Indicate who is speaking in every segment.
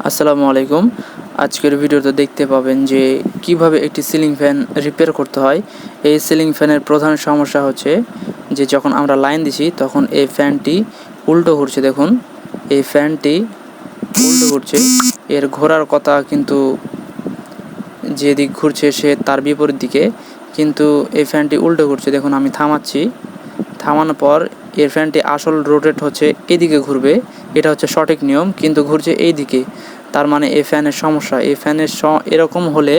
Speaker 1: আসসালামু আলাইকুম। আজকের ভিডিওতে দেখতে পাবেন যে কিভাবে একটি সিলিং ফ্যান রিপেয়ার করতে হয়। এই সিলিং ফ্যানের প্রধান সমস্যা হচ্ছে যে যখন আমরা লাইন দিছি তখন এই ফ্যানটি উল্টো ঘুরছে। দেখুন, এই ফ্যানটি উল্টো ঘুরছে। এর ঘোরার কথা কিন্তু যেদিক ঘুরছে সে তার বিপরীত দিকে, কিন্তু এই ফ্যানটি উল্টো ঘুরছে। দেখুন, আমি থামাচ্ছি, থামানোর পর এর ফ্যানটি আসল রোটেট হচ্ছে এদিকে ঘুরবে, এটা হচ্ছে সঠিক নিয়ম, কিন্তু ঘুরছে এই দিকে। তার মানে এই ফ্যানের সমস্যা। এই ফ্যানের এরকম হলে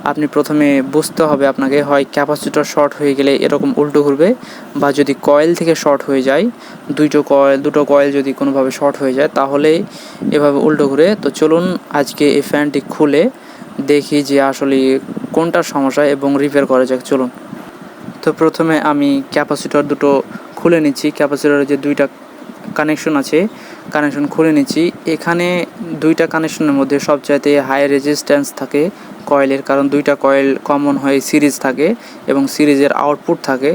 Speaker 1: আপনি প্রথমে বুঝতে হবে আপনাকে, হয় ক্যাপাসিটর শর্ট হয়ে গেলে এরকম উল্টো ঘুরবে, বা যদি কয়েল থেকে শর্ট হয়ে যায়, দুটো কয়েল যদি কোনোভাবে শর্ট হয়ে যায় তাহলে এভাবে উল্টো ঘুরে। তো চলুন আজকে এই ফ্যানটি খুলে দেখি যে আসলে কোনটার সমস্যা এবং রিপেয়ার করা যাক। চলুন। তো প্রথমে আমি ক্যাপাসিটর দুটো খুলে নিচ্ছি। ক্যাপাসিটরের যে দুইটা কানেকশন আছে, কানেকশন খুলে নিচ্ছি। এখানে দুইটা কানেকশনের মধ্যে সবচাইতে হাই রেজিস্ট্যান্স থাকে কয়েলের, কারণ দুইটা কয়েল কমন হয়ে সিরিজ থাকে এবং সিরিজের আউটপুট থাকে।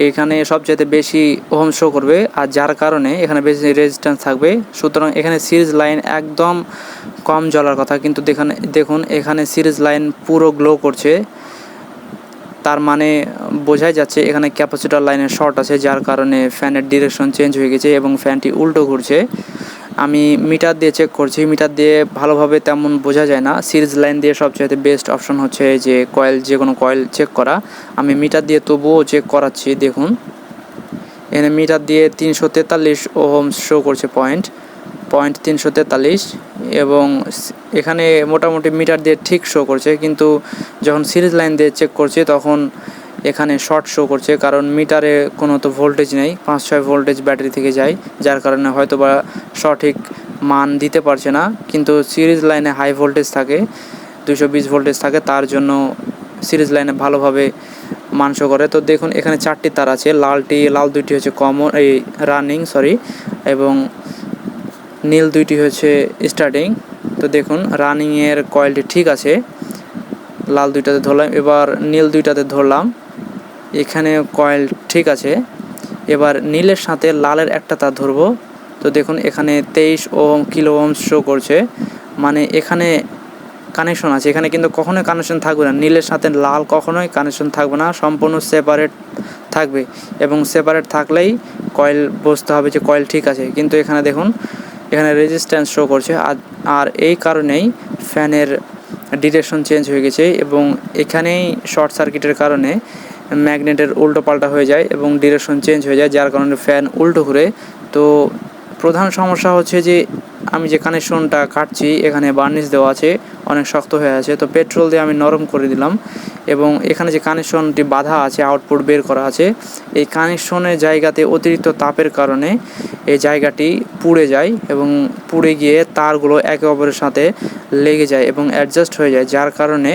Speaker 1: এখানে সবচাইতে বেশি ওহম শো করবে, আর যার কারণে এখানে বেশি রেজিস্ট্যান্স থাকবে। সুতরাং এখানে সিরিজ লাইন একদম কম জ্বলার কথা, কিন্তু দেখুন এখানে সিরিজ লাইন পুরো গ্লো করছে। তার মানে বোঝাই যাচ্ছে এখানে ক্যাপাসিটর লাইনের শর্ট আছে, যার কারণে ফ্যানের ডিরেকশন চেঞ্জ হয়ে গেছে এবং ফ্যানটি উল্টো ঘুরছে। আমি মিটার দিয়ে চেক করছি, মিটার দিয়ে ভালোভাবে তেমন বোঝা যায় না। সিরিজ লাইন দিয়ে সবচেয়ে বেস্ট অপশন হচ্ছে যে যে কোনো কয়েল চেক করা। আমি মিটার দিয়ে তবুও চেক করাচ্ছি। দেখুন, এখানে মিটার দিয়ে 343 ওহম শো করছে, পয়েন্ট 343, এবং এখানে মোটামুটি মিটার দিয়ে ঠিক শো করছে, কিন্তু যখন সিরিজ লাইন দিয়ে চেক করছে তখন এখানে শর্ট শো করছে, কারণ মিটারে কোনো তো ভোল্টেজ নেই, 5-6 ভোল্টেজ ব্যাটারি থেকে যায়, যার কারণে হয়তো বা সঠিক মান দিতে পারছে না। কিন্তু সিরিজ লাইনে হাই ভোল্টেজ থাকে, 220 ভোল্টেজ থাকে, তার জন্য সিরিজ লাইনে ভালোভাবে মান শো করে। তো দেখুন এখানে 4টি তার আছে, লাল দুইটি হচ্ছে রানিং এবং নীল দুইটি হচ্ছে স্টার্টিং। তো দেখুন রানিংয়ের কয়েলটি ঠিক আছে, লাল দুইটাতে ধরলাম, এবার নীল দুইটাতে ধরলাম, এখানে কয়েল ঠিক আছে। এবার নীলের সাথে লালের একটা তার ধরবো। তো দেখুন এখানে 23 কিলো ওহম শো করছে, মানে এখানে কানেকশন আছে। এখানে কিন্তু কখনোই কানেকশন থাকবে না, নীলের সাথে লাল কখনোই কানেকশন থাকবে না, সম্পূর্ণ সেপারেট থাকবে, এবং সেপারেট থাকলেই কয়েল বুঝতে হবে যে কয়েল ঠিক আছে। কিন্তু এখানে দেখুন এখানে রেজিস্ট্যান্স শো করছে, আর এই কারণেই ফ্যানের ডিরেকশন চেঞ্জ হয়ে গেছে, এবং এখানেই শর্ট সার্কিটের কারণে ম্যাগনেটের উল্টো পাল্টা হয়ে যায় এবং ডিরেকশন চেঞ্জ হয়ে যায়, যার কারণে ফ্যান উল্টো ঘুরে। তো প্রধান সমস্যা হচ্ছে যে আমি যে কানেকশনটা কাটছি এখানে বার্নিশ দেওয়া আছে, অনেক শক্ত হয়ে আছে। তো পেট্রোল দিয়ে আমি নরম করে দিলাম, এবং এখানে যে কানেকশনটি বাধা আছে, আউটপুট বের করা আছে, এই কানেকশনের জায়গাতে অতিরিক্ত তাপের কারণে এই জায়গাটি পুড়ে যায়, এবং পুড়ে গিয়ে তারগুলো একে অপরের সাথে লেগে যায় এবং অ্যাডজাস্ট হয়ে যায়, যার কারণে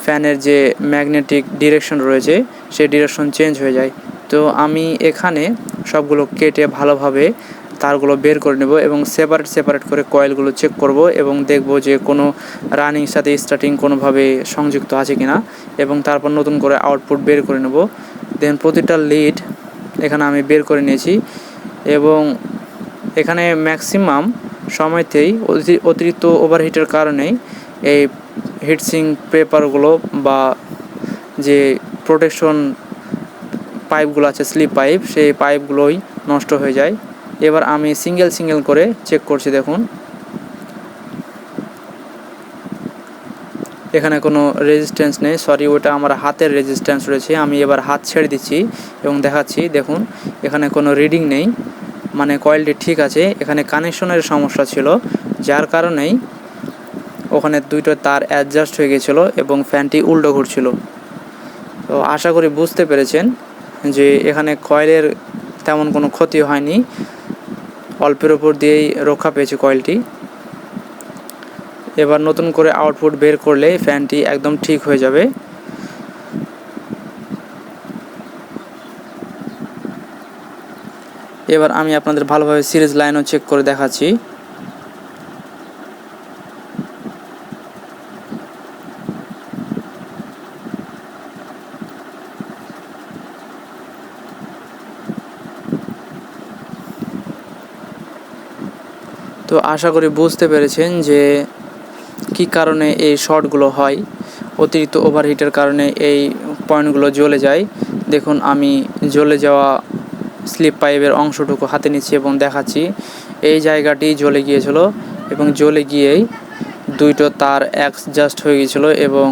Speaker 1: ফ্যানের যে ম্যাগনেটিক ডিরেকশন রয়েছে সেই ডিরেকশন চেঞ্জ হয়ে যায়। তো আমি এখানে সবগুলো কেটে ভালোভাবে তারগুলো বের করে নেব এবং সেপারেট করে কয়েলগুলো চেক করব, এবং দেখব যে কোনো রানিং সাথে স্টার্টিং কোনোভাবে সংযুক্ত আছে কিনা, এবং তারপর নতুন করে আউটপুট বের করে নেব। দেন প্রতিটা লিড এখানে আমি বের করে নিয়েছি, এবং এখানে ম্যাক্সিমাম সময়তেই অতিরিক্ত ওভারহিটের কারণেই এই হিটসিং পেপারগুলো বা যে প্রোটেকশন পাইপগুলো আছে, স্লিপ পাইপ, সেই পাইপগুলোই নষ্ট হয়ে যায়। এবার আমি সিঙ্গেল করে চেক করছি। দেখুন এখানে কোনো রেজিস্ট্যান্স নেই, ওটা আমার হাতের রেজিস্ট্যান্স রয়েছে। আমি এবার হাত ছেড়ে দিচ্ছি এবং দেখাচ্ছি। দেখুন এখানে কোনো রিডিং নেই, মানে কয়েলটি ঠিক আছে। এখানে কানেকশনের সমস্যা ছিল, যার কারণেই ওখানে দুইটো তার অ্যাডজাস্ট হয়ে গেছিলো এবং ফ্যানটি উল্টো ঘুরছিল। তো আশা করি বুঝতে পেরেছেন যে এখানে কয়েলের তেমন কোনো ক্ষতি হয়নি, অল্পের ওপর দিয়েই রক্ষা পেয়েছে কয়েলটি। এবার নতুন করে আউটপুট বের করলে ফ্যানটি একদম ঠিক হয়ে যাবে। এবার আমি আপনাদের ভালোভাবে সিরিজ লাইনও চেক করে দেখাচ্ছি। তো তো আশা করি বুঝতে পেরেছেন যে কী কারণে এই শর্টগুলো হয়। অতিরিক্ত ওভারহিটের কারণে এই পয়েন্টগুলো জ্বলে যায়। দেখুন আমি জ্বলে যাওয়া স্লিপ পাইপের অংশটুকু হাতে নিচ্ছি এবং দেখাচ্ছি। এই জায়গাটি জ্বলে গিয়েছিল এবং জ্বলে গিয়েই দুইটো তার অ্যাডজাস্ট হয়ে গিয়েছিলো এবং